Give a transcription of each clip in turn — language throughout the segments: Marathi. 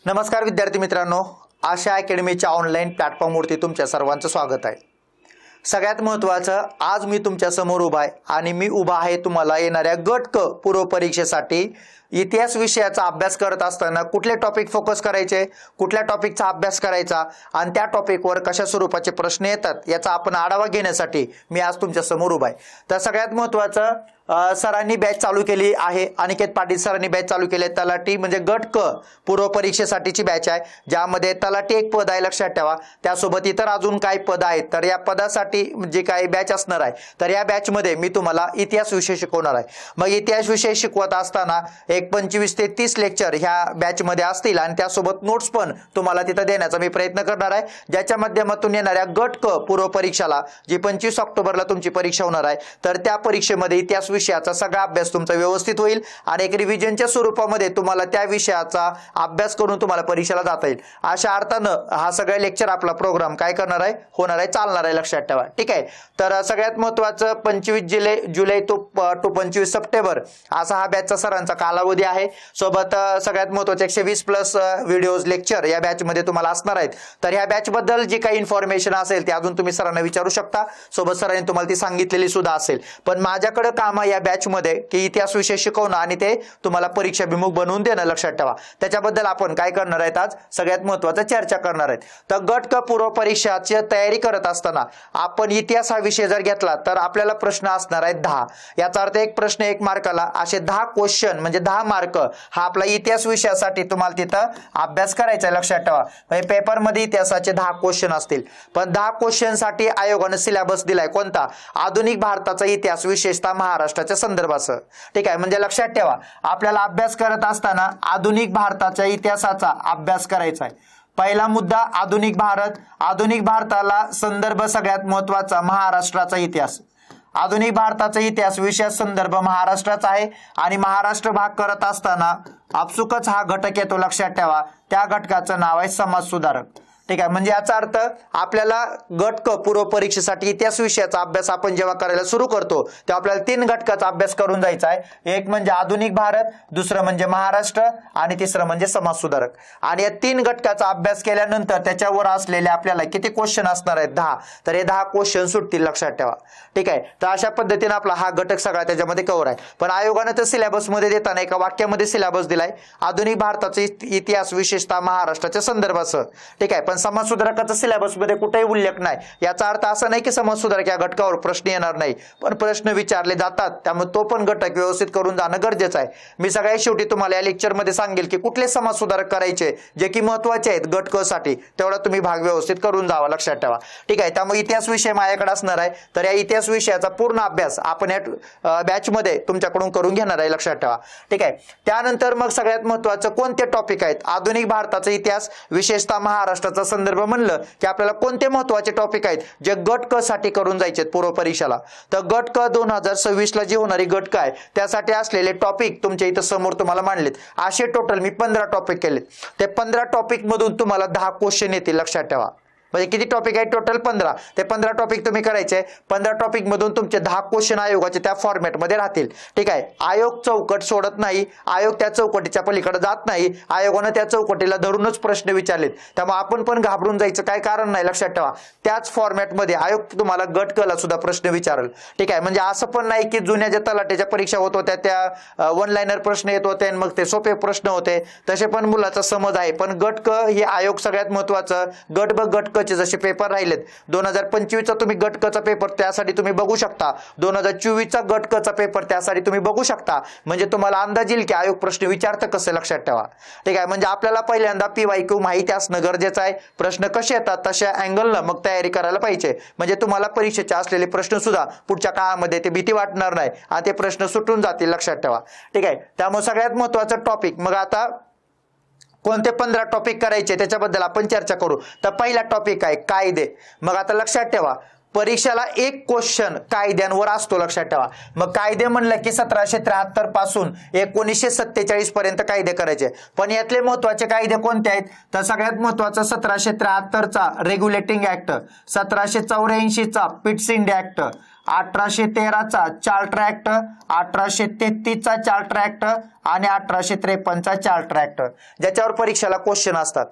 नमस्कार विद्यार्थी मित्रांनो, आशा अकॅडमीच्या ऑनलाईन प्लॅटफॉर्मवरती तुमच्या सर्वांचं स्वागत आहे। सगळ्यात महत्त्वाचं, आज मी तुमच्या समोर उभा आहे आणि मी उभा आहे तुम्हाला येणाऱ्या गट क पूर्व परीक्षेसाठी इतिहास विषयाचा अभ्यास करत असताना कुठले टॉपिक फोकस करायचे, कुठल्या टॉपिकचा अभ्यास करायचा आणि त्या टॉपिकवर कशा स्वरूपाचे प्रश्न येतात याचा आपण आढावा घेण्यासाठी मी आज तुमच्या समोर उभा आहे। तर सगळ्यात महत्त्वाचं, सरांनी बॅच चालू केली आहे, अनिकेत पाटील सरांनी बॅच चालू केली आहे। तलाठी म्हणजे गट क पूर्व परीक्षेसाठीची बॅच आहे, ज्यामध्ये तलाठी एक पद आहे, लक्षात ठेवा। त्यासोबत इतर अजून काही पद आहेत, तर या पदासाठी जे काही बॅच असणार आहे, तर या बॅच मध्ये मी तुम्हाला इतिहास विषय शिकवणार आहे। मग इतिहास विषय शिकवत असताना एक 25 ते 30 लेक्चर ह्या बॅच मध्ये असतील आणि त्यासोबत नोट्स पण तुम्हाला तिथे देण्याचा मी प्रयत्न करणार आहे, ज्याच्या माध्यमातून येणाऱ्या गट क पूर्व परीक्षेला जी 25 ऑक्टोबरला तुमची परीक्षा होणार आहे, तर त्या परीक्षेमध्ये इतिहास विषयाचा सगळा अभ्यास तुमचा व्यवस्थित होईल आणि एक रिव्हिजनच्या स्वरूपामध्ये तुम्हाला त्या विषयाचा अभ्यास करून तुम्हाला परीक्षेला जाता येईल। अशा अर्थानं हा सगळा लेक्चर आपला प्रोग्राम काय करणार आहे, होणार आहे, चालणार आहे, लक्षात ठेवा। ठीक आहे, तर सगळ्यात महत्त्वाचं 25 जुलै टू 25 सप्टेंबर असा हा बॅचचा सरांचा कालावधी आहे। सोबत सगळ्यात महत्त्वाचे 120+ व्हिडिओज लेक्चर या बॅच मध्ये तुम्हाला असणार आहेत। तर ह्या बॅच बद्दल जी काही इन्फॉर्मेशन असेल ती अजून तुम्ही सरांना विचारू शकता, सोबत सरांनी तुम्हाला ती सांगितलेली सुद्धा असेल। पण माझ्याकडे काम आहे या बॅच मध्ये की इतिहास विषय शिकवणं आणि ते तुम्हाला परीक्षाभिमुख बनवून देणं, लक्षात ठेवा। त्याच्याबद्दल आपण काय करणार आहेत, आज सगळ्यात महत्त्वाचं चर्चा करणार आहेत। तर गट क पूर्व परीक्षाची तयारी करत असताना आपण इतिहास हा विषय जर घेतला तर आपल्याला प्रश्न असणार आहेत 10। याचा अर्थ एक प्रश्न 1 मार्काला, असे 10 क्वेश्चन म्हणजे 10 मार्क हा आपला इतिहास विषयासाठी तुम्हाला तिथं अभ्यास करायचा आहे, लक्षात ठेवा। म्हणजे पेपर मध्ये इतिहासाचे 10 क्वेश्चन असतील, पण 10 क्वेश्चन साठी आयोगाने सिलेबस दिलाय कोणता, आधुनिक भारताचा इतिहास विशेषतः महाराष्ट्राच्या संदर्भासह। ठीक आहे, म्हणजे लक्षात ठेवा आपल्याला अभ्यास करत असताना आधुनिक भारताच्या इतिहासाचा अभ्यास करायचा आहे। पहिला मुद्दा आधुनिक भारत, आधुनिक भारताला संदर्भ सगळ्यात महत्त्वाचा महाराष्ट्राचा इतिहास। आधुनिक भारताचा इतिहास विषय संदर्भ महाराष्ट्राचा आहे आणि महाराष्ट्र भाग करत असताना आपसुकच हा घटक येतो, लक्षात ठेवा। त्या घटकाचं नाव आहे समाज सुधारक। ठीक आहे, म्हणजे याचा अर्थ आपल्याला गट क पूर्व परीक्षेसाठी इतिहास विषयाचा अभ्यास आपण जेव्हा करायला सुरू करतो तेव्हा आपल्याला 3 घटकाचा अभ्यास करून जायचा आहे। एक म्हणजे आधुनिक भारत, दुसरं म्हणजे महाराष्ट्र आणि तिसरं म्हणजे समाज सुधारक। आणि या 3 घटकाचा अभ्यास केल्यानंतर त्याच्यावर असलेले आपल्याला किती क्वेश्चन असणार आहेत, 10। तर हे 10 क्वेश्चन सुटतील, लक्षात ठेवा। ठीक आहे, तर अशा पद्धतीने आपला हा घटक सगळा त्याच्यामध्ये कव्हर आहे। पण आयोगाने तर सिलेबस मध्ये देताना एका वाक्यामध्ये सिलेबस दिलाय, आधुनिक भारताचा इतिहास विशेषतः महाराष्ट्राच्या संदर्भासह। ठीक आहे, पण समाज सुधारकाचा सिलेबस मध्ये कुठेही उल्लेख नाही। याचा अर्थ असा नाही की समाज सुधारक या घटकावर प्रश्न येणार नाही, पण प्रश्न विचारले जातात, त्यामुळे तो पण घटक व्यवस्थित करून जाणं गरजेचं आहे। मी सगळ्यात शेवटी तुम्हाला या लेक्चर मध्ये सांगेल की कुठले समाज सुधारक करायचे जे की महत्त्वाचे आहेत गट क साठी, तेवढा तुम्ही भाग व्यवस्थित करून जावा, लक्षात ठेवा। ठीक आहे, त्यामुळे इतिहास विषय माझ्याकडे असणार आहे, तर या इतिहास विषयाचा पूर्ण अभ्यास आपण या बॅच मध्ये तुमच्याकडून करून घेणार आहे, लक्षात ठेवा। ठीक आहे, त्यानंतर मग सगळ्यात महत्त्वाचं कोणते टॉपिक आहेत, आधुनिक भारताचा इतिहास विशेषतः महाराष्ट्राचा संदर्भ म्हणलं की आपल्याला कोणते महत्त्वाचे टॉपिक आहेत जे गट क साठी करून जायचे पूर्व परीक्षेला। तर गट क 2026 ला जी होणारी गट क आहे त्यासाठी असलेले टॉपिक तुमच्या इथं समोर तुम्हाला मांडलेत। असे टोटल मी 15 टॉपिक केलेत। ते 15 टॉपिक मधून तुम्हाला 10 क्वेश्चन येतील, लक्षात ठेवा। म्हणजे किती टॉपिक आहे, टोटल 15। ते 15 टॉपिक तुम्ही करायचे, 15 टॉपिक मधून तुमचे 10 क्वेश्चन आयोगाचे त्या फॉर्मॅट मध्ये राहतील। ठीक आहे, आयोग चौकट सोडत नाही, आयोग त्या चौकटीच्या पलीकडे जात नाही, आयोगाने त्या चौकटीला धरूनच प्रश्न विचारलेत, त्यामुळे आपण पण घाबरून जायचं काय कारण नाही, लक्षात ठेवा। त्याच फॉर्मॅट मध्ये आयोग तुम्हाला गट क ला सुद्धा प्रश्न विचारेल। ठीक आहे, म्हणजे असं पण नाही की जुन्या ज्या तलाठीच्या परीक्षा होत होत्या त्या 1 लाइनर प्रश्न येत होते आणि मग ते सोपे प्रश्न होते, तसे पण मुलाचा समज आहे। पण गट क हे आयोग सगळ्यात महत्त्वाचं, गट ब गट क चे जसे पेपर राहिलेत 2025 चा तुम्ही गट क चा पेपर त्यासाठी तुम्ही बघू शकता, 2024 चा गट क चा पेपर त्यासाठी तुम्ही बघू शकता, म्हणजे तुम्हाला अंदाज येईल की आयोग प्रश्न विचारतं कसं, लक्षात ठेवा। ठीक आहे, म्हणजे आपल्याला पहिल्यांदा PYQ माहिती असणं गरजेचं आहे। प्रश्न कसे येतात तशा अँगलनं मग तयारी करायला पाहिजे, म्हणजे तुम्हाला परीक्षेचे असलेले प्रश्न सुद्धा पुढच्या काळामध्ये ते भीती वाटणार नाही आणि ते प्रश्न सुटून जातील, लक्षात ठेवा। ठीक आहे, त्यामुळे सगळ्यात महत्त्वाचं टॉपिक मग आता कोणते 15 टॉपिक करायचे त्याच्याबद्दल आपण चर्चा करू। तर पहिला टॉपिक आहे कायदे। मग आता लक्षात ठेवा परीक्षेला एक क्वेश्चन कायद्यांवर असतो, लक्षात ठेवा. मग कायदे म्हणलं की 1773 पासून 1947 पर्यंत कायदे करायचे. पण यातले महत्वाचे कायदे कोणते आहेत तर सगळ्यात महत्वाचं 1773चा रेग्युलेटिंग ऍक्ट, 1784चा पिट्स इंडिया ऍक्ट, 1813चा चार्टर ऍक्ट, 1833चा चार्टर ऍक्ट आणि 1853चा चार्टर ऍक्ट, ज्याच्यावर परीक्षेला क्वेश्चन असतात.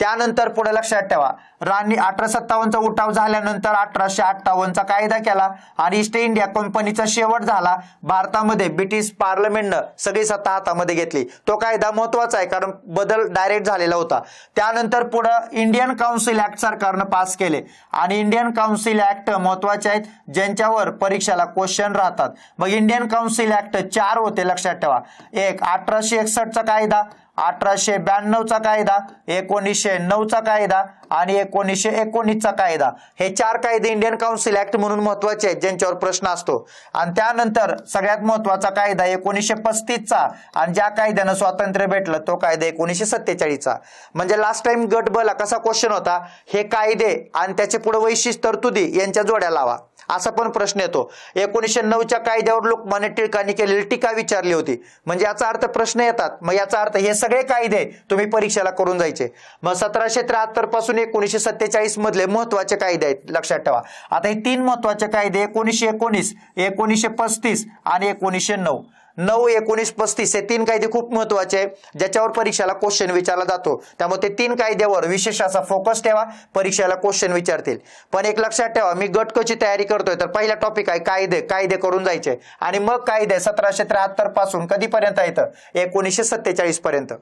त्यानंतर पुढे लक्षात ठेवा, राणी 1857चा उठाव झाल्यानंतर 1858चा कायदा केला आणि ईस्ट इंडिया कंपनीचा शेवट झाला. भारतामध्ये ब्रिटिश पार्लमेंटनं सगळी सत्ता हातामध्ये घेतली. तो कायदा महत्वाचा आहे कारण बदल डायरेक्ट झालेला होता. त्यानंतर पुढे इंडियन काउन्सिल ऍक्ट सरकारनं पास केले आणि इंडियन काउन्सिल ऍक्ट महत्वाचे आहेत ज्यांच्यावर परीक्षेला क्वेश्चन राहतात. मग इंडियन काउन्सिल ऍक्ट 4 होते, लक्षात ठेवा. एक 1861चा कायदा, 1892चा कायदा, 1909चा कायदा आणि 1919चा कायदा. हे 4 कायदे इंडियन काउन्सिल ऍक्ट म्हणून महत्वाचे आहेत ज्यांच्यावर प्रश्न असतो. आणि त्यानंतर सगळ्यात महत्वाचा कायदा 1935चा आणि ज्या कायद्यानं स्वातंत्र्य भेटलं तो कायदा 1947चा. म्हणजे लास्ट टाइम गट ब ला कसा क्वेश्चन होता, हे कायदे आणि त्याचे पुढे वैशिष्ट्य तरतुदी यांच्या जोड्या लावा, असा पण प्रश्न येतो. 1909च्या कायद्यावर लोकमान्य टिळकांनी केलेली टीका विचारली होती. म्हणजे याचा अर्थ प्रश्न येतात. मग याचा अर्थ हे सगळे कायदे तुम्ही परीक्षेला करून जायचे. मग 1773 पासून 1947 मधले महत्वाचे कायदे आहेत, लक्षात ठेवा. आता हे 3 महत्वाचे कायदे 1919, 1935 आणि 1909. 1935 हे 3 कायदे खूप महत्वाचे आहे ज्याच्यावर परीक्षेला क्वेश्चन विचारला जातो. त्यामुळे ते 3 कायद्यावर विशेष असा फोकस ठेवा, परीक्षेला क्वेश्चन विचारतील. पण एक लक्षात ठेवा, मी गट क ची तयारी करतोय तर पहिला टॉपिक आहे कायदे. कायदे करून जायचे आणि मग कायदे 1773 पासून कधीपर्यंत येतं 1947 पर्यंत.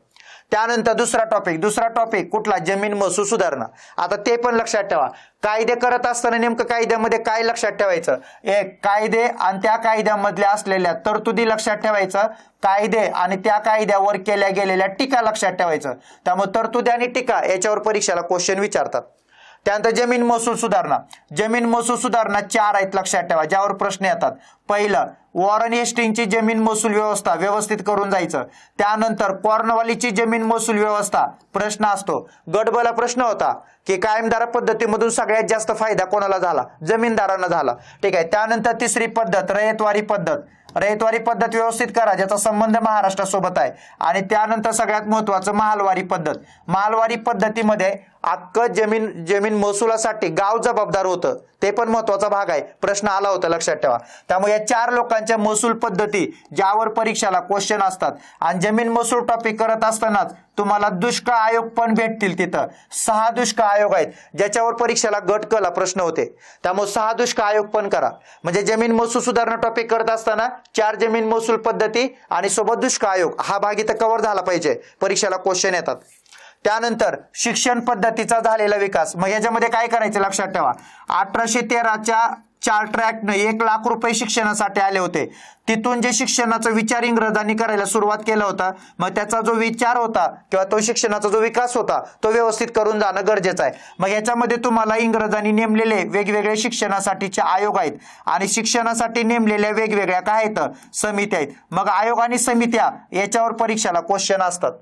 त्यानंतर दुसरा टॉपिक कुठला, जमीन महसूल सुधारणा. आता ते पण लक्षात ठेवा, कायदे करत असताना नेमकं कायद्यामध्ये काय लक्षात ठेवायचं, एक कायदे आणि त्या कायद्यामधल्या असलेल्या तरतुदी लक्षात ठेवायचं, कायदे आणि त्या कायद्यावर केल्या गेलेल्या टीका लक्षात ठेवायचं. त्यामुळे तरतुदी आणि टीका याच्यावर परीक्षेला क्वेश्चन विचारतात. त्यानंतर जमीन महसूल सुधारणा. जमीन महसूल सुधारणा 4 आहेत, लक्षात ठेवा, ज्यावर प्रश्न येतात. पहिलं वॉरन हेस्टिंगची जमीन महसूल व्यवस्था व्यवस्थित करून जायचं. त्यानंतर कॉर्नवालिसची जमीन महसूल व्यवस्था प्रश्न असतो. गट ब ला प्रश्न होता की कायमदार पद्धतीमधून सगळ्यात जास्त फायदा कोणाला झाला, जमीनदारांना झाला. ठीक आहे. त्यानंतर तिसरी पद्धत रयतवारी पद्धत. रयतवारी पद्धत व्यवस्थित करा ज्याचा संबंध महाराष्ट्रासोबत आहे. आणि त्यानंतर सगळ्यात महत्वाचं महालवारी पद्धत. महालवारी पद्धतीमध्ये अख्खं जमीन महसुलासाठी गाव जबाबदार होतं, ते पण महत्वाचा भाग आहे, प्रश्न आला होता, लक्षात ठेवा. त्यामुळे या 4 लोकांच्या महसूल पद्धती ज्यावर परीक्षेला क्वेश्चन असतात. आणि जमीन महसूल टॉपिक करत असतानाच तुम्हाला दुष्काळ आयोग पण भेटतील. तिथं 6 दुष्काळ आयोग आहेत ज्याच्यावर परीक्षेला गट क ला प्रश्न होते. त्यामुळे 6 दुष्काळ आयोग पण करा. म्हणजे जमीन महसूल सुधारणा टॉपिक करत असताना 4 जमीन महसूल पद्धती आणि सोबत दुष्काळ आयोग हा भाग इथं कव्हर झाला पाहिजे, परीक्षेला क्वेश्चन येतात. त्यानंतर शिक्षण पद्धतीचा झालेला विकास. मग याच्यामध्ये काय करायचं लक्षात ठेवा, 1813च्या चार्टर ऍक्टनं 1 लाख रुपये शिक्षणासाठी आले होते. तिथून जे शिक्षणाचा विचार इंग्रजांनी करायला सुरुवात केला होता, मग त्याचा जो विचार होता किंवा तो शिक्षणाचा जो विकास होता तो व्यवस्थित करून जाणं गरजेचं आहे. मग याच्यामध्ये तुम्हाला इंग्रजांनी नेमलेले वेगवेगळे शिक्षणासाठीचे आयोग आहेत आणि शिक्षणासाठी नेमलेल्या वेगवेगळ्या काय आहेत समित्या आहेत. मग आयोग आणि समित्या याच्यावर परीक्षेला क्वेश्चन असतात.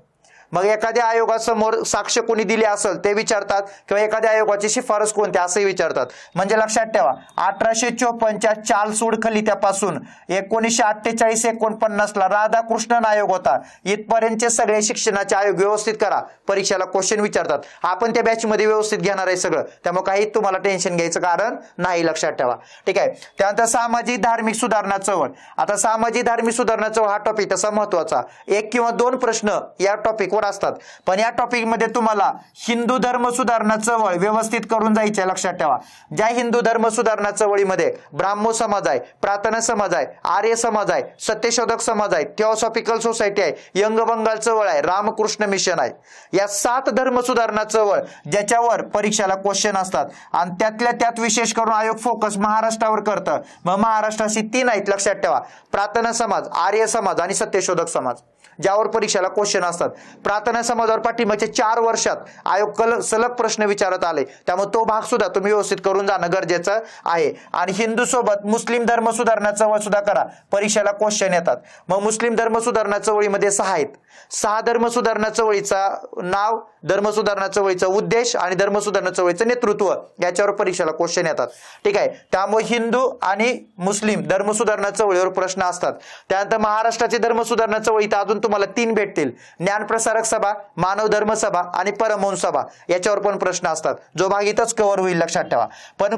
मग एखाद्या आयोगासमोर साक्ष कोणी दिली असेल ते विचारतात किंवा एखाद्या आयोगाची शिफारस कोणती असंही विचारतात. म्हणजे लक्षात ठेवा 1854च्या चालसूड खलित्यापासून 1948-49 ला राधाकृष्णन आयोग होता. इथपर्यंतचे सगळे शिक्षणाचे आयोग व्यवस्थित करा, परीक्षेला क्वेश्चन विचारतात. आपण त्या बॅच मध्ये व्यवस्थित घेणार आहे सगळं, त्यामुळे काही तुम्हाला टेन्शन घ्यायचं कारण नाही, लक्षात ठेवा. ठीक आहे. त्यानंतर सामाजिक धार्मिक सुधारणा चळवळ. आता सामाजिक धार्मिक सुधारणा चळवळ हा टॉपिक तसा महत्वाचा, 1 किंवा 2 प्रश्न या टॉपिक असतात. पण या टॉपिक मध्ये तुम्हाला हिंदू धर्म सुधारणा चळवळ व्यवस्थित करून जायचे, लक्षात ठेवा. ज्या हिंदू धर्म सुधारणा चळवळीमध्ये ब्राह्मो समाज आहे, प्रार्थना समाज आहे, आर्य समाज आहे, सत्यशोधक समाज आहे, थिओसॉफिकल सोसायटी आहे, यंग बंगाल चळवळ आहे, रामकृष्ण मिशन आहे. या 7 धर्म सुधारणा चळवळ ज्याच्यावर परीक्षेला क्वेश्चन असतात आणि त्यातल्या त्यात विशेष करून आयोग फोकस महाराष्ट्रावर करतं. मग महाराष्ट्राशी 3 आहेत, लक्षात ठेवा, प्रार्थना समाज, आर्य समाज आणि सत्यशोधक समाज. ज्यावर परीक्षेला क्वेश्चन असतात. प्रार्थना समाजावर पाठीमागच्या 4 वर्षात आयोग सलग प्रश्न विचारत आले, त्यामुळे तो भाग सुद्धा तुम्ही व्यवस्थित करून जाणं गरजेचं आहे. आणि हिंदू सोबत मुस्लिम धर्म सुधारणा चळवळ सुद्धा करा, परीक्षेला क्वेश्चन येतात. मग मुस्लिम धर्म सुधारणा चळवळीमध्ये 6 आहेत. 6 धर्म सुधारणा चळवळीचा नाव, धर्म सुधारणा चळवळीचा उद्देश आणि धर्म सुधारणा चळवळीचं नेतृत्व याच्यावर परीक्षेला क्वेश्चन येतात. ठीक आहे, त्यामुळे हिंदू आणि मुस्लिम धर्म सुधारणा चळवळीवर प्रश्न असतात. त्यानंतर महाराष्ट्राची धर्म सुधारणा चळवळीत अजून तुम्हाला 3 भेटतील, ज्ञानप्रसारक सभा, मानव धर्म सभा आणि परमहंस सभा, याच्यावर पण प्रश्न असतात. जो भाग इथंच कव्हर होईल, लक्षात ठेवा. पण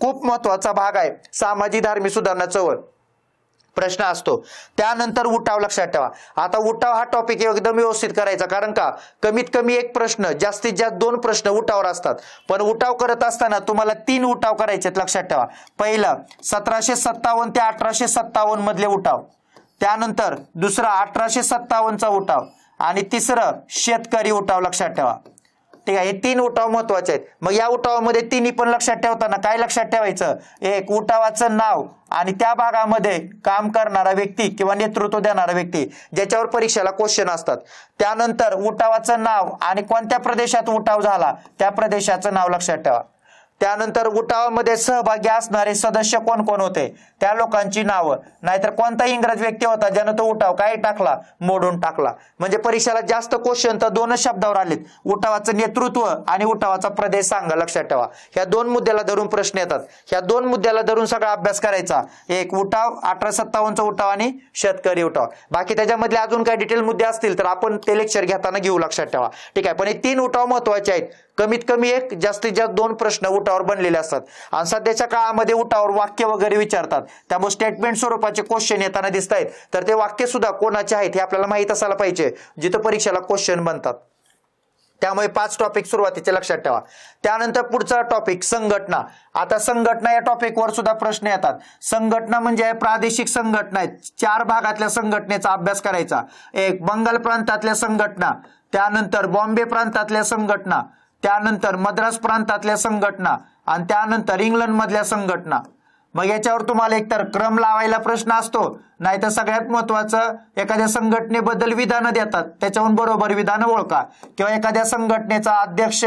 खूप महत्वाचा भाग आहे सामाजिक धार्मिक सुधारणा चळवळ, प्रश्न असतो. त्यानंतर उठाव, लक्षात ठेवा. आता उठाव हा टॉपिक एकदम व्यवस्थित करायचा, कारण का कमीत कमी एक प्रश्न, जास्तीत जास्त 2 प्रश्न उठावर असतात. पण उठाव करत असताना तुम्हाला 3 उठाव करायचे, लक्षात ठेवा. पहिलं 1757 ते 1857 मधले उठाव, त्यानंतर दुसरा 1857चा उठाव आणि तिसरं शेतकरी उठाव, लक्षात ठेवा. ठीक आहे, हे 3 उठाव महत्वाचे आहेत. मग या उठावामध्ये तिन्ही पण लक्षात ठेवताना काय लक्षात ठेवायचं, एक उठावाचं नाव आणि त्या भागामध्ये काम करणारा व्यक्ती किंवा नेतृत्व देणारा व्यक्ती, ज्याच्यावर परीक्षेला क्वेश्चन असतात. त्यानंतर उठावाचं नाव आणि कोणत्या प्रदेशात उठाव झाला त्या प्रदेशाचं नाव लक्षात ठेवा. त्यानंतर उठावामध्ये सहभागी असणारे सदस्य कोण कोण होते त्या लोकांची नावं, नाहीतर कोणता इंग्रज व्यक्ती होता ज्यानं तो उठाव काय टाकला, मोडून टाकला. म्हणजे परीक्षेला जास्त क्वेश्चन तर 2च शब्दावर आलेत, उठावाचं नेतृत्व आणि उठावाचा प्रदेश सांगा, लक्षात ठेवा. ह्या 2 मुद्द्याला धरून प्रश्न येतात. ह्या 2 मुद्द्याला धरून सगळा अभ्यास करायचा, एक उठाव 1857चा उठाव आणि शेतकरी उठाव. बाकी त्याच्यामधले अजून काही डिटेल मुद्दे असतील तर आपण ते लेक्चर घेताना घेऊ, लक्षात ठेवा. ठीक आहे, पण हे 3 उठाव महत्वाचे आहेत. कमीत कमी एक, जास्तीत जास्त 2 प्रश्न उठावर बनलेले असतात. आणि सध्याच्या काळामध्ये उठावर वाक्य वगैरे विचारतात, त्यामुळे स्टेटमेंट स्वरूपाचे क्वेश्चन येताना दिसत आहेत. तर ते वाक्य सुद्धा कोणाचे आहेत हे आपल्याला माहित असायला पाहिजे जिथं परीक्षेला क्वेश्चन बनतात. त्यामुळे 5 टॉपिक सुरुवातीचे लक्षात ठेवा. त्यानंतर पुढचा टॉपिक संघटना. आता संघटना या टॉपिकवर सुद्धा प्रश्न येतात. संघटना म्हणजे प्रादेशिक संघटना आहेत. 4 भागातल्या संघटनेचा अभ्यास करायचा. एक बंगाल प्रांतातल्या संघटना, त्यानंतर बॉम्बे प्रांतातल्या संघटना, त्यानंतर मद्रास प्रांतातल्या संघटना आणि त्यानंतर इंग्लंड मधल्या संघटना. मग याच्यावर तुम्हाला एकतर क्रम लावायला प्रश्न असतो, नाहीतर सगळ्यात महत्वाचं एखाद्या संघटनेबद्दल विधानं देतात, त्याच्याहून बरोबर विधानं ओळखा, किंवा एखाद्या संघटनेचा अध्यक्ष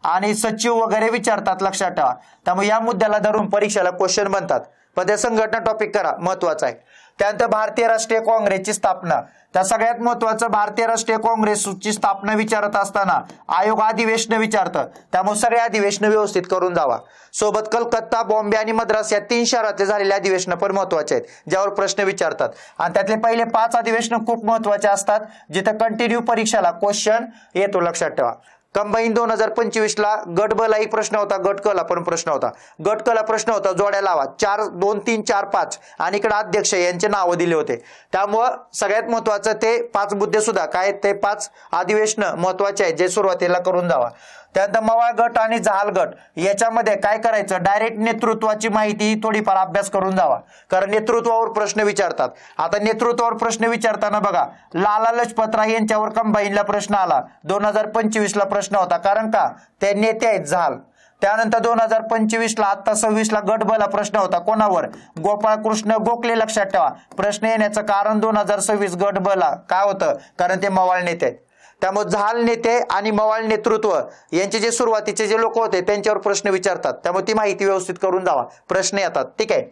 आणि सचिव वगैरे विचारतात, लक्षात ठेवा. त्यामुळे या मुद्द्याला धरून परीक्षेला क्वेश्चन बनतात. पण त्या संघटना टॉपिक करा, महत्वाचा आहे. त्यानंतर भारतीय राष्ट्रीय काँग्रेसची स्थापना. त्या सगळ्यात महत्वाचं, भारतीय राष्ट्रीय काँग्रेसची स्थापना विचारत असताना आयोग अधिवेशन विचारतं, त्यामुळे सगळे अधिवेशन व्यवस्थित करून जावा. सोबत कलकत्ता, बॉम्बे आणि मद्रास या 3 शहरातले झालेले अधिवेशन पण महत्वाचे आहेत, ज्यावर प्रश्न विचारतात. आणि त्यातले पहिले 5 अधिवेशन खूप महत्वाचे असतात, जिथे कंटिन्यू परीक्षेला क्वेश्चन येतो, लक्षात ठेवा. कंबाईन 2025 ला गट ब ला एक प्रश्न होता, गट क ला पण प्रश्न होता. गट क ला प्रश्न होता जोड्या लावा, 4 2 3 4 5 आणि इकडे अध्यक्ष यांचे नाव दिले होते. त्यामुळं सगळ्यात महत्वाचं ते 5 मुद्दे सुद्धा काय, ते 5 अधिवेशन महत्वाचे आहेत जे सुरुवातीला करून जावा. त्यानंतर मवाळ गट आणि जहाल गट याच्यामध्ये काय करायचं, डायरेक्ट नेतृत्वाची माहिती थोडीफार अभ्यास करून जावा, कारण नेतृत्वावर प्रश्न विचारतात. आता नेतृत्वावर प्रश्न विचारताना बघा, लाला लजपत राय यांच्यावर कंबाईनला प्रश्न आला, 2025 ला प्रश्न होता, कारण का ते नेते आहेत जहाल. त्यानंतर 2025 ला, आता 26 ला गट ब ला प्रश्न होता, कोणावर, गोपाळकृष्ण गोखले, लक्षात ठेवा. प्रश्न येण्याचं कारण 2026 गट ब ला काय होतं, कारण ते मवाळ नेते आहेत. त्यामुळे जहाल नेते आणि मवाळ नेतृत्व यांचे जे सुरुवातीचे जे लोक होते त्यांच्यावर प्रश्न विचारतात, त्यामुळे ती माहिती व्यवस्थित करून जावा, प्रश्न येतात. ठीक आहे.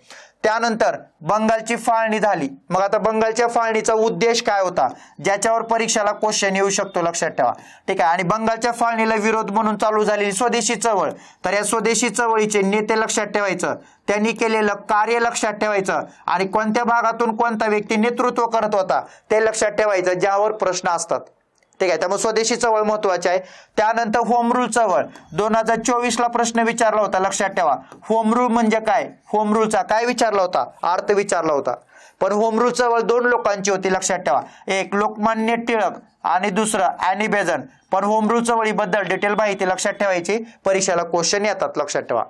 त्यानंतर बंगालची फाळणी झाली. मग आता बंगालच्या फाळणीचा उद्देश काय होता, ज्याच्यावर परीक्षेला क्वेश्चन येऊ शकतो, लक्षात ठेवा. ठीक आहे. आणि बंगालच्या फाळणीला विरोध म्हणून चालू झालेली स्वदेशी चळवळ, तर या स्वदेशी चळवळीचे नेते लक्षात ठेवायचं, त्यांनी केलेलं कार्य लक्षात ठेवायचं आणि कोणत्या भागातून कोणता व्यक्ती नेतृत्व करत होता ते लक्षात ठेवायचं, ज्यावर प्रश्न असतात. ठीक आहे. त्यामुळे स्वदेशी चळवळ महत्वाची आहे. त्यानंतर होम रूल चळवळ 2024 ला प्रश्न विचारला होता, लक्षात ठेवा. होम रूल म्हणजे काय, होम रूलचा काय विचारला होता, अर्थ विचारला होता. पण होम रूल चळवळ 2 लोकांची होती, लक्षात ठेवा. एक लोकमान्य टिळक आणि दुसरं ॲनी बेझंट. पण होम रूल चळवळीबद्दल डिटेल माहिती लक्षात ठेवायची, परीक्षेला क्वेश्चन येतात, लक्षात ठेवा.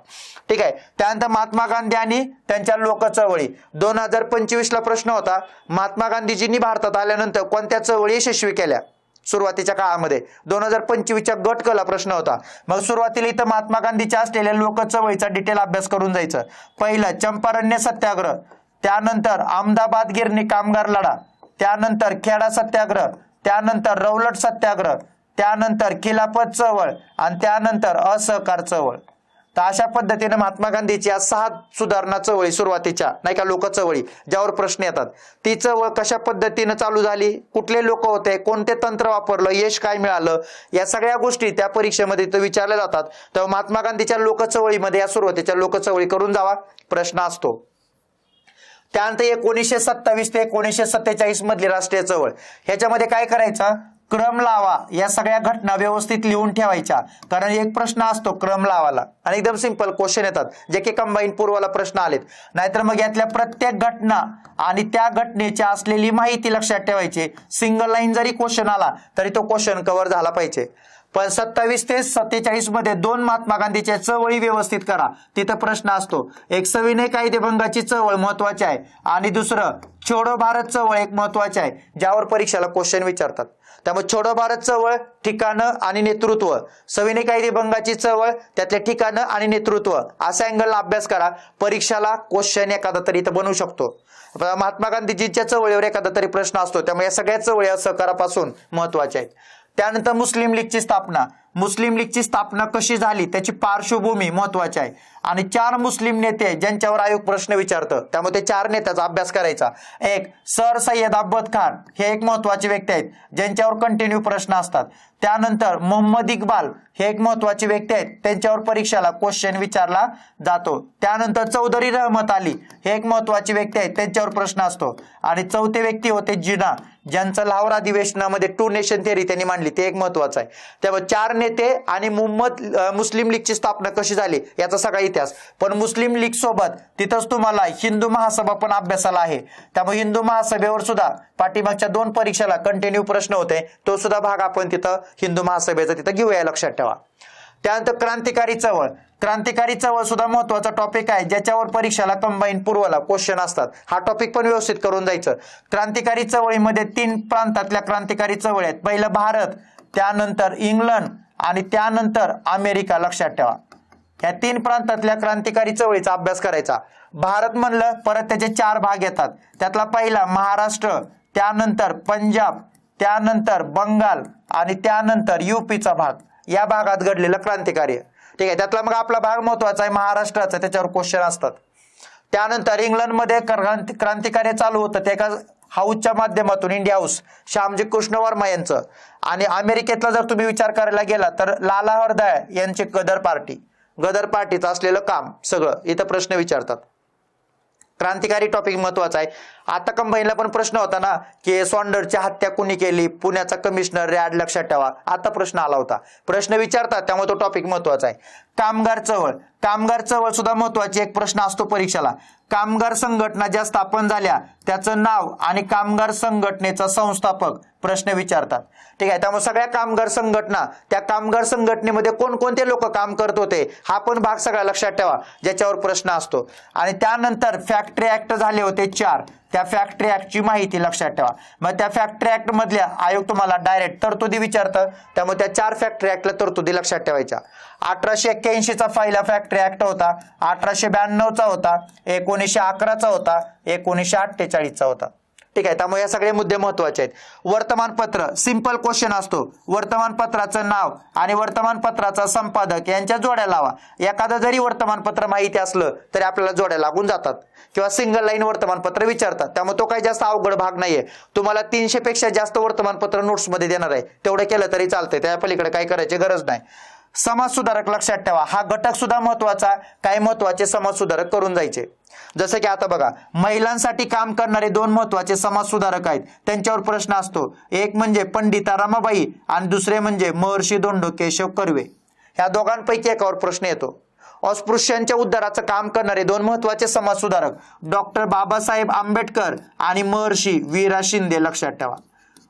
ठीक आहे. त्यानंतर महात्मा गांधी आणि त्यांच्या लोक चळवळी 2025 ला प्रश्न होता, महात्मा गांधीजींनी भारतात आल्यानंतर कोणत्या चळवळी यशस्वी केल्या सुरुवातीच्या काळामध्ये. 2025च्या गट क ला प्रश्न होता. मग सुरुवातीला इथं महात्मा गांधीच्या असलेल्या लोक चळवळीचा डिटेल अभ्यास करून जायचं. पहिलं चंपारण्य सत्याग्रह, त्यानंतर अहमदाबाद गिरणी कामगार लढा, त्यानंतर खेडा सत्याग्रह, त्यानंतर रौलट सत्याग्रह, त्यानंतर खिलाफत चळवळ आणि त्यानंतर असहकार चळवळ. तर अशा पद्धतीने महात्मा गांधीची या 6 सुधारणा चळवळी सुरुवातीच्या नाही का लोक चळवळी ज्यावर प्रश्न येतात, ती चळवळ कशा पद्धतीने चालू झाली, कुठले लोक होते, कोणते तंत्र वापरलं, यश काय मिळालं, या सगळ्या गोष्टी त्या परीक्षेमध्ये इथं विचारल्या जातात. तर महात्मा गांधीच्या लोक चळवळीमध्ये या सुरुवातीच्या लोक चळवळी करून जावा प्रश्न असतो. त्यानंतर 1927 ते 1947 मधली राष्ट्रीय चळवळ, ह्याच्यामध्ये काय करायचं, क्रम लावा, या सगळ्या घटना व्यवस्थित लिहून ठेवायच्या, कारण एक प्रश्न असतो क्रम लावाला आणि एकदम सिंपल क्वेश्चन येतात जे की कंबाईन पूर्वाला प्रश्न आलेत. नाहीतर मग यातल्या प्रत्येक घटना आणि त्या घटनेची असलेली माहिती लक्षात ठेवायची. सिंगल लाईन जरी क्वेश्चन आला तरी तो क्वेश्चन कव्हर झाला पाहिजे. पण 27 ते 47 मध्ये 2 महात्मा गांधीच्या चळवळी व्यवस्थित करा, तिथं प्रश्न असतो. एक सविनय कायदेभंगाची चळवळ महत्वाची आहे आणि दुसरं छोडो भारत चळवळ एक महत्वाची आहे, ज्यावर परीक्षेला क्वेश्चन विचारतात. त्यामुळे छोडो भारत चळवळ ठिकाणं आणि नेतृत्व, सविनय कायदेभंगाची चळवळ त्यातले ठिकाणं आणि नेतृत्व, असा अँगलला अभ्यास करा. परीक्षेला क्वेश्चन एखादा तरी इथं बनवू शकतो. महात्मा गांधीजीच्या चळवळीवर एखादा तरी प्रश्न असतो, त्यामुळे या सगळ्या चळवळी असहकारापासून महत्वाच्या आहेत. त्यानंतर मुस्लिम लीगची स्थापना, मुस्लिम लीगची स्थापना कशी झाली त्याची पार्श्वभूमी महत्वाची आहे आणि 4 मुस्लिम नेते ज्यांच्यावर आयोग प्रश्न विचारतं, त्यामुळे ते 4 नेत्याचा अभ्यास करायचा. एक सर सय्यद अहमद खान, हे एक महत्वाचे व्यक्ती आहेत ज्यांच्यावर कंटिन्यू प्रश्न असतात. त्यानंतर मोहम्मद इक्बाल, हे एक महत्वाचे व्यक्ती आहेत, त्यांच्यावर परीक्षेला क्वेश्चन विचारला जातो. त्यानंतर चौधरी रहमत अली, हे एक महत्वाचे व्यक्ती आहेत, त्यांच्यावर प्रश्न असतो. आणि चौथे व्यक्ती होते जिना, ज्यांचं लाहोर अधिवेशनामध्ये 2 नेशन थिअरी त्यांनी मांडली, ते एक महत्वाचं आहे. त्यामुळे 4 नेते आणि मुस्लिम लीगची स्थापना कशी झाली याचा सगळा इतिहास. पण मुस्लिम लीग सोबत तिथंच तुम्हाला हिंदू महासभा पण अभ्यासाला आहे, त्यामुळे हिंदू महासभेवर सुद्धा पाठीमागच्या 2 परीक्षेला कंटिन्यू प्रश्न होते, तो सुद्धा भाग आपण तिथं हिंदू महासभेचा तिथं घेऊया, लक्षात ठेवा. त्यानंतर क्रांतिकारी चळवळ, क्रांतिकारी चळवळ सुद्धा महत्वाचा टॉपिक आहे, ज्याच्यावर परीक्षेला कंबाईन पूर्वला क्वेश्चन असतात. हा टॉपिक पण व्यवस्थित करून जायचं. क्रांतिकारी चळवळीमध्ये 3 प्रांतातल्या क्रांतिकारी चळवळी आहेत. पहिलं भारत, त्यानंतर इंग्लंड आणि त्यानंतर अमेरिका, लक्षात ठेवा. या 3 प्रांतातल्या क्रांतिकारी चळवळीचा अभ्यास करायचा. भारत म्हणलं परत त्याचे 4 भाग येतात. त्यातला पहिला महाराष्ट्र, त्यानंतर पंजाब, त्यानंतर बंगाल आणि त्यानंतर युपीचा भाग, या भागात घडलेलं क्रांतिकार्य. ठीक आहे, त्यातला मग आपला भाग महत्वाचा आहे महाराष्ट्राचा, त्याच्यावर क्वेश्चन असतात. त्यानंतर इंग्लंडमध्ये क्रांतिकार्य चालू होतं ते एका हाऊसच्या माध्यमातून, इंडिया हाऊस, श्यामजी कृष्ण वर्मा यांचं. आणि अमेरिकेतला जर तुम्ही विचार करायला गेला तर लाला हरदयाळ यांचे गदर पार्टीचं असलेलं काम सगळं इथं प्रश्न विचारतात. क्रांतिकारी टॉपिक महत्वाचा आहे. आता कंबाईनला पण प्रश्न होता ना की सॉन्डरची हत्या कुणी केली, पुण्याचा कमिशनर रॅड, लक्षात ठेवा. आता प्रश्न आला होता, प्रश्न विचारतात, त्यामुळे तो टॉपिक महत्वाचा आहे. कामगार चळवळ, कामगार चळवळ सुद्धा महत्वाची, एक प्रश्न असतो परीक्षेला. कामगार संघटना ज्या स्थापन झाल्या त्याचं नाव आणि कामगार संघटनेचा संस्थापक प्रश्न विचारतात. ठीक आहे, त्यामुळे सगळ्या कामगार संघटना, त्या कामगार संघटनेमध्ये कोणकोणते लोक काम करत होते हा पण भाग सगळा लक्षात ठेवा, ज्याच्यावर प्रश्न असतो. आणि त्यानंतर फॅक्टरी ऍक्ट झाले होते 4, त्या फॅक्टरी ऍक्टची माहिती लक्षात ठेवा. मग त्या फॅक्टरी ऍक्ट मधल्या आयोग तुम्हाला डायरेक्ट तरतुदी विचारतं, त्यामुळे त्या 4 फॅक्टरी ऍक्टला तरतुदी लक्षात ठेवायच्या. 1881चा पहिला फॅक्टरी ऍक्ट होता, 1892चा होता, 1911चा होता, 1948चा होता. ठीक आहे, त्यामुळे या सगळे मुद्दे महत्वाचे आहेत. वर्तमानपत्र, सिंपल क्वेश्चन असतो. वर्तमानपत्राचं नाव आणि वर्तमानपत्राचा संपादक यांच्या जोड्या लावा. एखादं जरी वर्तमानपत्र माहिती असलं तरी आपल्याला जोड्या लागून जातात, किंवा सिंगल लाईन वर्तमानपत्र विचारतात, त्यामुळे तो काही जास्त अवघड भाग नाहीये. तुम्हाला 300 पेक्षा जास्त वर्तमानपत्र नोट्समध्ये देणार आहे, तेवढं केलं तरी चालतंय, त्या पलीकडे काही करायची गरज नाही. समाज सुधारक लक्षात ठेवा, हा घटक सुद्धा महत्वाचा. काही महत्वाचे समाज सुधारक करून जायचे. जसं की आता बघा, महिलांसाठी काम करणारे 2 महत्वाचे समाज सुधारक आहेत, त्यांच्यावर प्रश्न असतो. एक म्हणजे पंडिता रमाबाई आणि दुसरे म्हणजे महर्षी धोंडो केशव कर्वे. ह्या दोघांपैकी एकावर प्रश्न येतो. अस्पृश्यांच्या उद्धाराचं काम करणारे 2 महत्वाचे समाज सुधारक डॉक्टर बाबासाहेब आंबेडकर आणि महर्षी वीरा शिंदे, लक्षात ठेवा.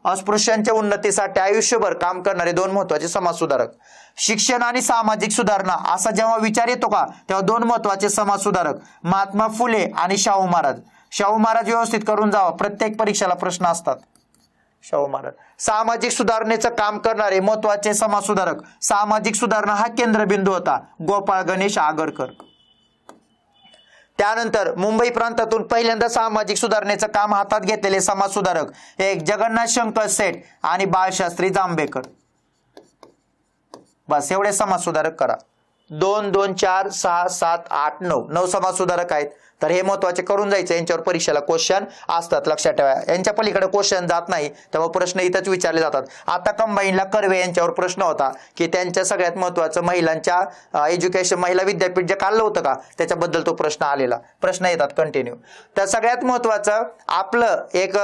अस्पृश्यांच्या उन्नतीसाठी आयुष्यभर काम करणारे 2 महत्वाचे समाज सुधारक. शिक्षण आणि सामाजिक सुधारणा असा जेव्हा विचार येतो का, तेव्हा 2 महत्वाचे समाज सुधारक महात्मा फुले आणि शाहू महाराज. शाहू महाराज व्यवस्थित करून जावा, प्रत्येक परीक्षेला प्रश्न असतात. शाहू महाराज. सामाजिक सुधारणेचं काम करणारे महत्वाचे समाज सुधारक, सामाजिक सुधारणा हा केंद्रबिंदू होता, गोपाळ गणेश आगरकर. त्यानंतर मुंबई प्रांतातून पहिल्यांदा सामाजिक सुधारणेचं काम हातात घेतलेले समाज सुधारक एक जगन्नाथ शंकर सेठ आणि बाळशास्त्री जांभेकर. बस एवढे समाज सुधारक करा. 2 2 4 6 7 8 9 9 समाज सुधारक आहेत. तर हे महत्वाचे करून जायचं, यांच्यावर परीक्षेला क्वेश्चन असतात, लक्षात ठेवा. यांच्या पलीकडे क्वेश्चन जात नाही, त्यामुळे प्रश्न इथंच विचारले जातात. आता कंबाईनला कर्वे यांच्यावर प्रश्न होता की त्यांच्या सगळ्यात महत्वाचं महिलांच्या एज्युकेशन महिला विद्यापीठ जे काढलं होतं का त्याच्याबद्दल तो प्रश्न आलेला. प्रश्न येतात कंटिन्यू. तर सगळ्यात महत्वाचं आपलं एक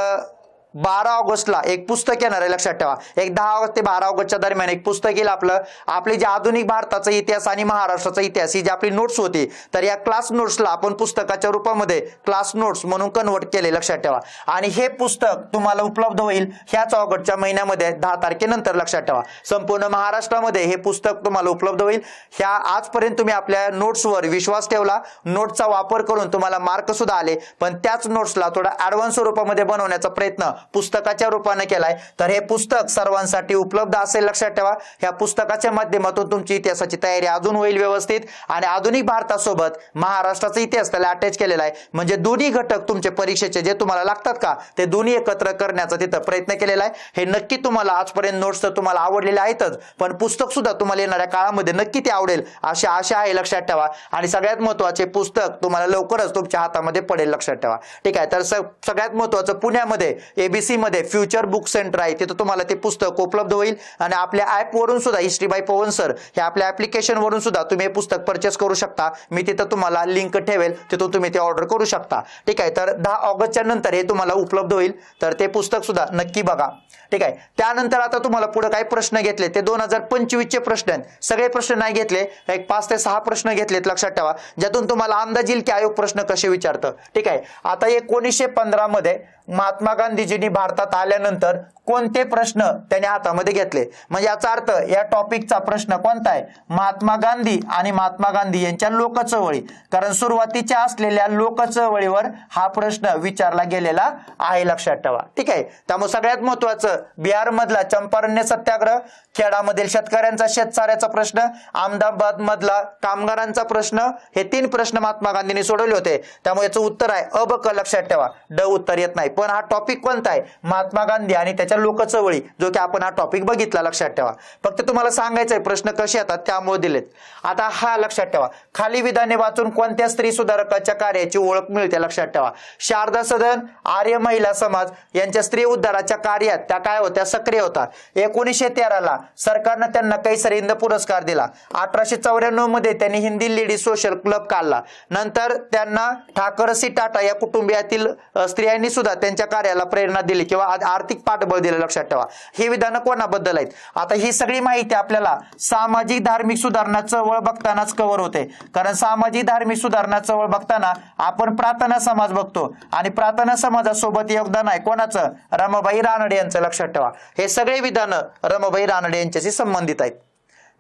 12 ऑगस्टला एक पुस्तक येणार आहे, लक्षात ठेवा. एक 10 ऑगस्ट ते 12 ऑगस्टच्या दरम्यान एक पुस्तक येईल आपलं. आपले जे आधुनिक भारताचा इतिहास आणि महाराष्ट्राचा इतिहास ही जी आपली नोट्स होती, तर या क्लास नोट्सला आपण पुस्तकाच्या रूपामध्ये क्लास नोट्स म्हणून कन्वर्ट केले, लक्षात ठेवा. आणि हे पुस्तक तुम्हाला उपलब्ध होईल ह्याच ऑगस्टच्या महिन्यामध्ये 10 तारखेनंतर, लक्षात ठेवा. संपूर्ण महाराष्ट्रामध्ये हे पुस्तक तुम्हाला उपलब्ध होईल. ह्या आजपर्यंत तुम्ही आपल्या नोट्सवर विश्वास ठेवला, नोट्सचा वापर करून तुम्हाला मार्क सुद्धा आले, पण त्याच नोट्सला थोडा ऍडव्हान्स स्वरूपामध्ये बनवण्याचा प्रयत्न पुस्तकाच्या रूपाने केलाय. तर हे पुस्तक सर्वांसाठी उपलब्ध असेल, लक्षात ठेवा. ह्या पुस्तकाच्या माध्यमातून तुमची इतिहासाची तयारी अजून होईल व्यवस्थित. आणि आधुनिक भारतासोबत महाराष्ट्राचा इतिहास त्याला अटॅच केलेला आहे, म्हणजे दोन्ही घटक तुमचे परीक्षेचे जे तुम्हाला लागतात का ते दोन्ही एकत्र करण्याचा तिथं प्रयत्न केलेला आहे. हे नक्की तुम्हाला आजपर्यंत नोट्स तर तुम्हाला आवडलेले आहेतच, पण पुस्तक सुद्धा तुम्हाला येणाऱ्या काळामध्ये नक्की ते आवडेल अशी आशा आहे, लक्षात ठेवा. आणि सगळ्यात महत्वाचे पुस्तक तुम्हाला लवकरच तुमच्या हातामध्ये पडेल, लक्षात ठेवा. ठीक आहे. तर सगळ्यात महत्वाचं पुण्यामध्ये एबीसी मध्ये फ्युचर बुक सेंटर आहे, तिथं तुम्हाला ते पुस्तक उपलब्ध होईल. आणि आपल्या ऍप वरून सुद्धा हिस्ट्री बाय पवन सर हे आपल्या ऍप्लिकेशन वरून सुद्धा तुम्ही हे पुस्तक परचेस करू शकता. मी तिथं तुम्हाला लिंक ठेवेल, तिथून तुम्ही ते ऑर्डर करू शकता. ठीक आहे. तर 10 ऑगस्टच्या नंतर हे तुम्हाला उपलब्ध होईल, तर ते पुस्तक सुद्धा नक्की बघा. ठीक आहे. त्यानंतर आता तुम्हाला पुढे काही प्रश्न घेतले ते 2025 चे प्रश्न आहेत. सगळे प्रश्न नाही घेतले, एक 5 ते 6 प्रश्न घेतलेत, लक्षात ठेवा, ज्यातून तुम्हाला अंदाज येईल की आयोग प्रश्न कसे विचारतं. ठीक आहे. आता 1915 मध्ये महात्मा गांधीजींनी भारतात आल्यानंतर कोणते प्रश्न त्याने हातामध्ये घेतले, म्हणजे याचा अर्थ या टॉपिकचा प्रश्न कोणता आहे, महात्मा गांधी आणि महात्मा गांधी यांच्या लोकचळवळी. कारण सुरुवातीच्या असलेल्या लोकचळवळीवर हा प्रश्न विचारला गेलेला आहे, लक्षात ठेवा. ठीक आहे. त्यामुळे सगळ्यात महत्वाचं बिहार मधला चंपारण्य सत्याग्रह, खेडामधील शेतकऱ्यांचा शेतसाऱ्याचा प्रश्न, अहमदाबाद मधला कामगारांचा प्रश्न, हे 3 प्रश्न महात्मा गांधींनी सोडवले होते. त्यामुळे याचं उत्तर आहे अ ब क, लक्षात ठेवा. ड उत्तर येत नाही. पण हा टॉपिक कोणता आहे, महात्मा गांधी आणि त्याच्या लोकचळवळी, जो की आपण हा टॉपिक बघितला, लक्षात ठेवा. फक्त तुम्हाला सांगायचंय प्रश्न कसे येतात त्यामुळे दिलेत. आता हा लक्षात ठेवा, खाली विधाने वाचून कोणत्या स्त्री सुधारकाच्या कार्याची ओळख मिळते, लक्षात ठेवा. शारदा सदन, आर्य महिला समाज यांच्या स्त्री उद्धाराच्या कार्यात त्या काय होत्या, सक्रिय होता. 1913ला सरकारनं त्यांना कैसर हिंद पुरस्कार दिला. 1894 मध्ये त्यांनी हिंदी लेडीज सोशल क्लब काढला. नंतर त्यांना ठाकरसी टाटा या कुटुंबियातील स्त्रियांनी सुद्धा त्यांच्या कार्याला प्रेरणा दिली किंवा आर्थिक पाठबळ दिलं, लक्षात ठेवा. हे विधान कोणाबद्दल आहेत. आता ही सगळी माहिती आपल्याला सामाजिक धार्मिक सुधारणा चळवळ बघतानाच कव्हर होते. कारण सामाजिक धार्मिक सुधारणा चळवळ बघताना आपण प्रार्थना समाज बघतो आणि प्रार्थना समाजासोबत योगदान आहे कोणाचं, रमाबाई रानडे यांचं, लक्षात ठेवा. हे सगळे विधान रमाबाई रानडे यांच्याशी संबंधित आहेत.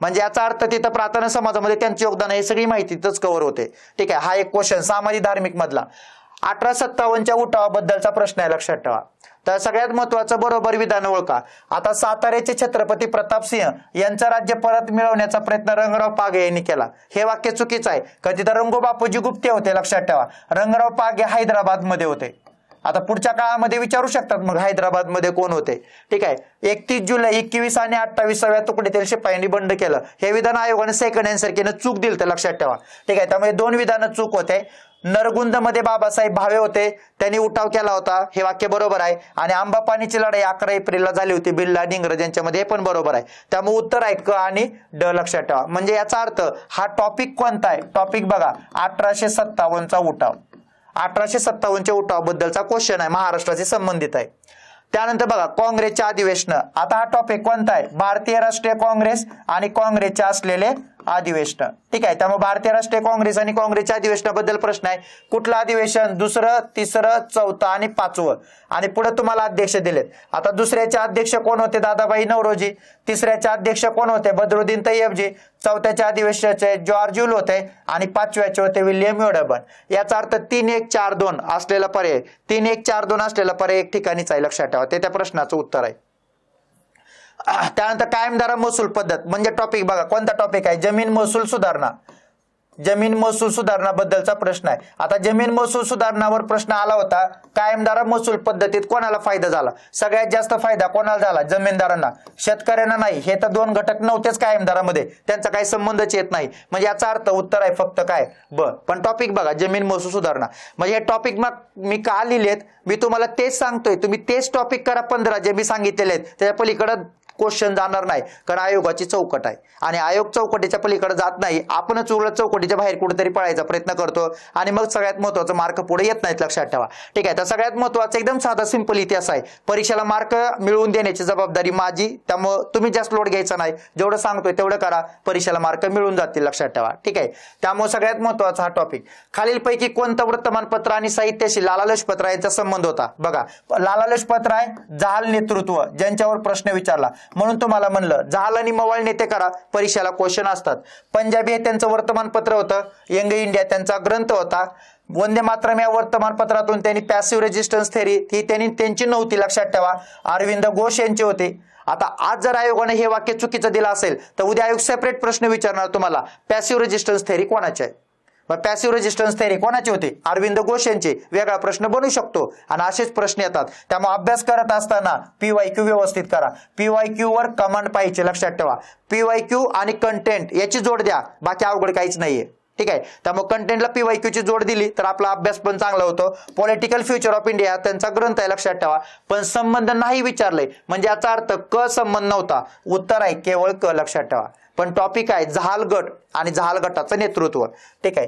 म्हणजे याचा अर्थ तिथं प्रार्थना समाजामध्ये त्यांचे योगदान आहे, हे सगळी माहिती तिथंच कव्हर होते. ठीक आहे. हा एक क्वेश्चन सामाजिक धार्मिक मधला. 1857च्या उठावाबद्दलचा प्रश्न आहे, लक्षात ठेवा. तर सगळ्यात महत्वाचं बरोबर विधान ओळखा. आता साताऱ्याचे छत्रपती प्रतापसिंह यांचं राज्य परत मिळवण्याचा प्रयत्न रंगराव पागे यांनी केला. हे वाक्य चुकीचं आहे, कारण तिथं रंगो बापूजी गुप्ते होते, लक्षात ठेवा. रंगराव पागे हैदराबाद मध्ये होते. आता पुढच्या काळामध्ये विचारू शकतात मग हैदराबाद मध्ये कोण होते. ठीक आहे. 31 जुलै 21 आणि 28व्या तुकडीतील शिपायांनी बंड केलं. हे विधान आयोगाने सेकंड आन्सर चूक दिलं, तर लक्षात ठेवा. ठीक आहे. त्यामुळे 2 विधान चूक होते. नरगुंद मध्ये बाबासाहेब भावे होते, त्यांनी उठाव केला होता, हे वाक्य बरोबर आहे. आणि आंबापाणीची लढाई 11 एप्रिलला झाली होती बिर्ला इंग्रज यांच्यामध्ये, हे पण बरोबर आहे. त्यामुळे उत्तर आहे क आणि ड, लक्षात ठेवा. म्हणजे याचा अर्थ हा टॉपिक कोणता आहे, टॉपिक बघा 1857चा उठाव. 1857च्या उठावाबद्दलचा क्वेश्चन आहे, महाराष्ट्राशी संबंधित आहे. त्यानंतर बघा काँग्रेसचे अधिवेशन. आता हा टॉपिक कोणता आहे, भारतीय राष्ट्रीय काँग्रेस आणि काँग्रेसचे असलेले अधिवेशन. ठीक आहे. त्यामुळे भारतीय राष्ट्रीय काँग्रेस आणि काँग्रेसच्या अधिवेशनाबद्दल प्रश्न आहे. कुठलं अधिवेशन, 2रं, 3रं, 4थं आणि 5वं. आणि पुढे तुम्हाला अध्यक्ष दिलेत. आता 2ऱ्याचे अध्यक्ष कोण होते, दादाबाई नौरोजी. 3ऱ्याचे अध्यक्ष कोण होते, बद्रुद्दीन तय्यबजी. 4थ्याच्या अध्यक्षाचे जॉर्ज यूल होते आणि 5व्याचे होते विल्यम योडबर्न. याचा अर्थ 3-1-4-2 असलेला पर्याय, 3-1-4-2 असलेला पर्याय एक ठिकाणीच आहे, लक्षात ठेवा. ते त्या प्रश्नाचं उत्तर आहे. त्यानंतर कायमदारा महसूल पद्धत म्हणजे टॉपिक बघा कोणता टॉपिक आहे, जमीन महसूल सुधारणा. जमीन महसूल सुधारणाबद्दलचा प्रश्न आहे. आता जमीन महसूल सुधारणावर प्रश्न आला होता, कायमदार महसूल पद्धतीत कोणाला फायदा झाला? सगळ्यात जास्त फायदा कोणाला झाला? जमीनदारांना, शेतकऱ्यांना नाही. हे तर दोन घटक नव्हतेच कायमदारामध्ये, त्यांचा काही संबंधच येत नाही. म्हणजे याचा अर्थ उत्तर आहे फक्त काय ब. पण टॉपिक बघा, जमीन महसूल सुधारणा. म्हणजे हे टॉपिक मग मी का लिहिलेत? मी तुम्हाला तेच सांगतोय, तुम्ही तेच टॉपिक करा 15 जे मी सांगितलेले आहेत. त्याच्या पलीकडे क्वेश्चन जाणार नाही, कारण आयोगाची चौकट आहे आणि आयोग चौकटीच्या पलीकडे जात नाही. आपणच उलट चौकटीच्या बाहेर कुठेतरी पळायचा प्रयत्न करतो आणि मग सगळ्यात महत्त्वाचं मार्क पुढे येत नाहीत, लक्षात ठेवा. ठीक आहे, तर सगळ्यात महत्त्वाचं एकदम साधा सिंपल इतिहास आहे. परीक्षेला मार्क मिळवून देण्याची जबाबदारी माझी, त्यामुळे तुम्ही जास्त लोड घ्यायचा नाही. जेवढं सांगतोय तेवढं करा, परीक्षेला मार्क मिळून जातील, लक्षात ठेवा. ठीक आहे, त्यामुळे सगळ्यात महत्त्वाचा हा टॉपिक. खालीलपैकी कोणतं वर्तमानपत्र आणि साहित्याशी लाला लजपतराय यांचा संबंध होता? बघा, लाला लजपतराय जहाल नेतृत्व, ज्यांच्यावर प्रश्न विचारला म्हणून तुम्हाला म्हणलं जहाल आणि मवाळ नेते करा, परीक्षेला क्वेश्चन असतात. पंजाबी हे त्यांचं वर्तमानपत्र होतं. यंग इंडिया त्यांचा ग्रंथ होता. वंदे मातरम या वर्तमानपत्रातून त्यांनी पॅसिव्ह रेजिस्टन्स थेअरी ही त्यांची नव्हती, लक्षात ठेवा. अरविंद घोष यांचे होते. आता आज जर आयोगाने हे वाक्य चुकीचं दिलं असेल तर उद्या आयोग सेपरेट प्रश्न विचारणार तुम्हाला, पॅसिव्ह रेजिस्टन्स थेअरी कोणाची आहे? पॅसिव्ह रेजिस्टन्स थेअरी कोणाची होती? अरविंद घोष यांचे. वेगळा प्रश्न बनू शकतो आणि असेच प्रश्न येतात. त्यामुळे अभ्यास करत असताना PYQ व्यवस्थित करा. PYQ वर कमांड पाहिजे, लक्षात ठेवा. PYQ आणि कंटेंट याची जोड द्या, बाकी अवघड काहीच नाहीये. ठीक आहे, त्यामुळे कंटेंटला PYQ ची जोड दिली तर आपला अभ्यास पण चांगला होतो. पॉलिटिकल फ्युचर ऑफ इंडिया त्यांचा ग्रंथ आहे, लक्षात ठेवा. पण संबंध नाही विचारलंय म्हणजे याचा अर्थ क संबंध नव्हता. उत्तर आहे केवळ क, लक्षात ठेवा. पण टॉपिक आहे जहाल गट आणि जहाल गटाचं नेतृत्व. ठीक आहे,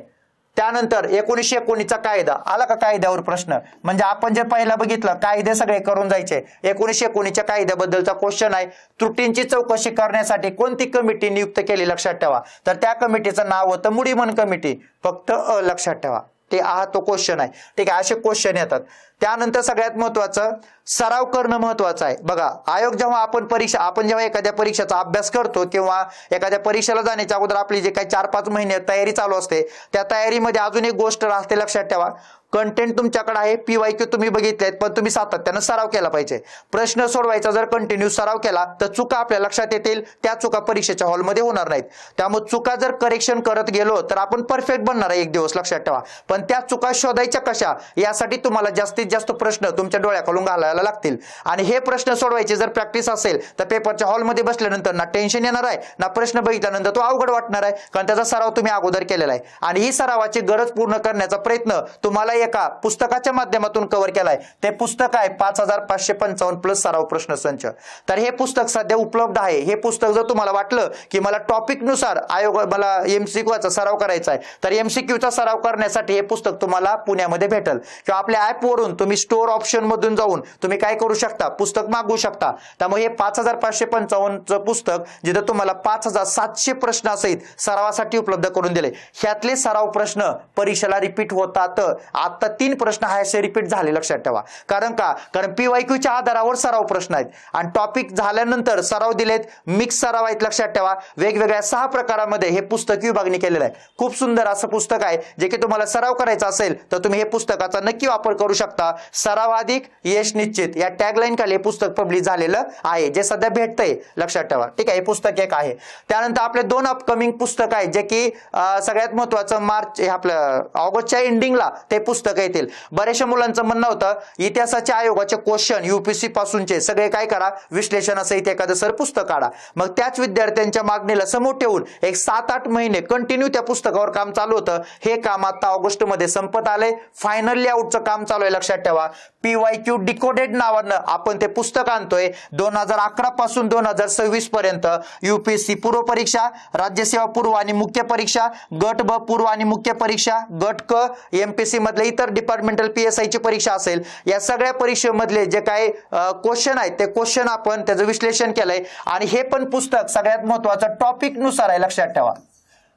त्यानंतर 1919चा कायदा आला का? कायद्यावर प्रश्न म्हणजे आपण जे पहिला बघितलं कायदे सगळे करून जायचे. 1919च्या कायद्याबद्दलचा क्वेश्चन आहे. त्रुटींची चौकशी करण्यासाठी कोणती कमिटी नियुक्त केली, लक्षात ठेवा. तर त्या कमिटीचं नाव होतं मुडीमन कमिटी, फक्त लक्षात ठेवा. ते तो क्वेश्चन आहे. ठीक आहे, असे क्वेश्चन येतात. त्यानंतर सगळ्यात महत्वाचं सराव करणं महत्वाचं आहे. बघा, आयोग जेव्हा आपण जेव्हा एखाद्या परीक्षेचा अभ्यास करतो किंवा एखाद्या परीक्षेला जाण्याच्या अगोदर आपली जे काही 4-5 महिने तयारी चालू असते, त्या तयारीमध्ये अजून एक गोष्ट राहते, लक्षात ठेवा. कंटेंट तुमच्याकडे आहे, PYQ तुम्ही बघितलेत, पण तुम्ही सातत्यानं सराव केला पाहिजे. प्रश्न सोडवायचा जर कंटिन्यू सराव केला तर चुका आपल्या लक्षात येतील, त्या चुका परीक्षेच्या हॉलमध्ये होणार नाहीत. त्यामुळे चुका जर करेक्शन करत गेलो तर आपण परफेक्ट बनणार आहे एक दिवस, लक्षात ठेवा. पण त्या चुका शोधायच्या कशा, यासाठी तुम्हाला जास्तीत जास्त प्रश्न तुमच्या डोळ्याखालून घालायला लागतील. आणि हे प्रश्न सोडवायचे जर प्रॅक्टिस असेल तर पेपरच्या हॉलमध्ये बसल्यानंतर ना टेन्शन येणार आहे, ना प्रश्न बघितल्यानंतर तो अवघड वाटणार आहे, कारण त्याचा सराव तुम्ही अगोदर केलेला आहे. आणि ही सरावाची गरज पूर्ण करण्याचा प्रयत्न तुम्हाला एका पुस्तकाच्या माध्यमातून कव्हर केलाय. ते पुस्तक आहे 5555 प्लस सराव प्रश्न संच. तर हे पुस्तक सध्या उपलब्ध आहे. हे पुस्तक जर तुम्हाला वाटलं की मला टॉपिक नुसार मला MCQचा सराव करायचा आहे तर MCQचा सराव करण्यासाठी हे पुस्तक तुम्हाला पुण्यामध्ये भेटेल किंवा आपल्या ऍप वरून तुम्ही स्टोअर ऑप्शन मधून जाऊन तुम्ही काय करू शकता, पुस्तक मागवू शकता. त्यामुळे हे 5555 पुस्तक जिथे तुम्हाला 5700 प्रश्नासहित सरावासाठी उपलब्ध करून दिले. ह्यातले सराव प्रश्न परीक्षेला रिपीट होतात. आता 3 प्रश्न आहे असे रिपीट झाले, लक्षात ठेवा. कारण PYQच्या आधारावर सराव प्रश्न आहेत आणि टॉपिक झाल्यानंतर सराव दिलेत, मिक्स सराव आहेत, लक्षात ठेवा. वेगवेगळ्या 6 प्रकारामध्ये हे पुस्तक विभागणी केलेलं आहे. खूप सुंदर असं पुस्तक आहे. जे की तुम्हाला सराव करायचा असेल तर तुम्ही हे पुस्तकाचा नक्की वापर करू शकता. सराव अधिक यश निश्चित या टॅगलाईन खाली हे पुस्तक पब्लिश झालेलं आहे, जे सध्या भेटतंय, लक्षात ठेवा. ठीक आहे, हे पुस्तक एक आहे. त्यानंतर आपले 2 अपकमिंग पुस्तक आहेत जे की सगळ्यात महत्वाचं मार्च आपलं ऑगस्टच्या एंडिंगला ते पुस्तक येतील. बऱ्याचशा मुलांचं म्हणणं होतं इतिहासाच्या आयोगाचे क्वेश्चन UPSC पासूनचे सगळे काय करा, विश्लेषणासहित एखादं सर पुस्तक काढा. मग त्याच विद्यार्थ्यांच्या मागणीला समोर ठेवून एक 7-8 महिने कंटिन्यू त्या पुस्तकावर काम चालू होतं. हे काम आता ऑगस्ट मध्ये संपत आलंय. फायनल लेआउटचं काम चालू आहे, लक्षात ठेवा. PYQ डिकोडेड नावानं आपण ते पुस्तक आणतोय. 2011 पासून 2026 पर्यंत UPSC पूर्व परीक्षा, राज्यसेवा पूर्व आणि मुख्य परीक्षा, गट ब पूर्व आणि मुख्य परीक्षा, गट क MPSC मधले इतर डिपार्टमेंटल PSI ची परीक्षा असेल, या सगळ्या परीक्षेमधले जे काही क्वेश्चन आहेत ते क्वेश्चन आपण त्याचं विश्लेषण केलंय. आणि हे पण पुस्तक सगळ्यात महत्वाचं टॉपिक नुसार आहे, लक्षात ठेवा.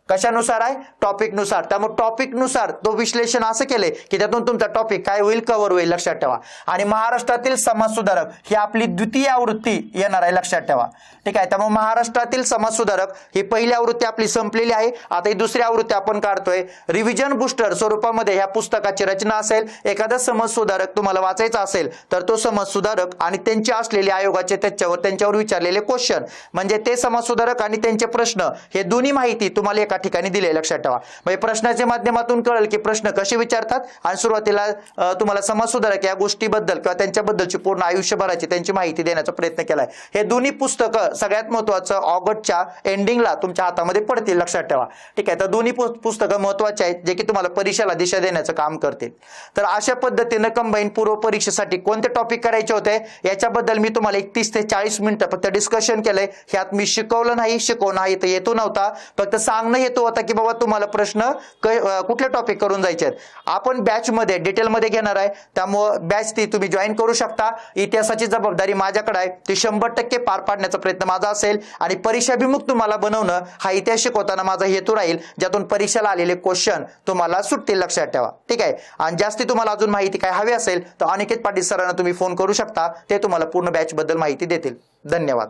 कशानुसार आहे? टॉपिक नुसार. त्यामुळे टॉपिक नुसार तो विश्लेषण असं केलंय की त्यातून तुमचा टॉपिक काय होईल, कव्हर होईल, लक्षात ठेवा. आणि महाराष्ट्रातील समाज सुधारक ही आपली द्वितीय आवृत्ती येणार आहे, लक्षात ठेवा. ठीक आहे, त्यामुळे महाराष्ट्रातील समाज सुधारक ही पहिली आवृत्ती आपली संपलेली आहे. आता ही दुसरी आवृत्ती आपण काढतोय. रिव्हिजन बुस्टर स्वरूपामध्ये ह्या पुस्तकाची रचना असेल. एखादा समाज सुधारक तुम्हाला वाचायचा असेल तर तो समाज सुधारक आणि त्यांचे असलेले आयोगाचे त्यांच्यावर विचारलेले क्वेश्चन म्हणजे ते समाज सुधारक आणि त्यांचे प्रश्न हे दोन्ही माहिती तुम्हाला एका ठिकाणी दिले, लक्षात ठेवा. म्हणजे प्रश्नाच्या माध्यमातून कळेल की प्रश्न कसे विचारतात आणि सुरुवातीला तुम्हाला समाजसुधारक या गोष्टीबद्दल किंवा त्यांच्याबद्दलची पूर्ण आयुष्यभराची त्यांची माहिती देण्याचा प्रयत्न केलाय. हे दोन्ही पुस्तकं सगळ्यात महत्त्वाचं ऑगस्टच्या एंडिंगला तुमच्या हातामध्ये पडतील, लक्षात ठेवा. ठीक आहे, तर दोन्ही पुस्तकं महत्त्वाचे आहेत जे की तुम्हाला परीक्षेला दिशा देण्याचं काम करतील. तर अशा पद्धतीनं कंबाईन पूर्व परीक्षेसाठी कोणते टॉपिक करायचे होते याच्याबद्दल मी तुम्हाला 31 ते 40 मिनिटं फक्त डिस्कशन केलंय. ह्यात मी शिकवलं नाही, शिकवणं हा इथं हेतू नव्हता, फक्त सांगणं हेतू होता की बाबा तुम्हाला प्रश्न कुठले टॉपिक करून जायचे आहेत. आपण बॅचमध्ये डिटेलमध्ये घेणार आहे, त्यामुळं बॅच ती तुम्ही जॉईन करू शकता. इतिहासाची जबाबदारी माझ्याकडे आहे, ती 100% पार पाडण्याचा प्रयत्न माझा असेल आणि परीक्षाभिमुख तुम्हाला बनवणं हा इतिहास शिकवताना माझा हेतू राहील, ज्यातून परीक्षेला आलेले क्वेश्चन तुम्हाला सुटतील, लक्षात ठेवा. ठीक आहे, आणि जास्ती तुम्हाला अजून माहिती काय हवी असेल तर अनिकेत पाटील सरांना तुम्ही फोन करू शकता, ते तुम्हाला पूर्ण बॅच बद्दल माहिती देतील. धन्यवाद.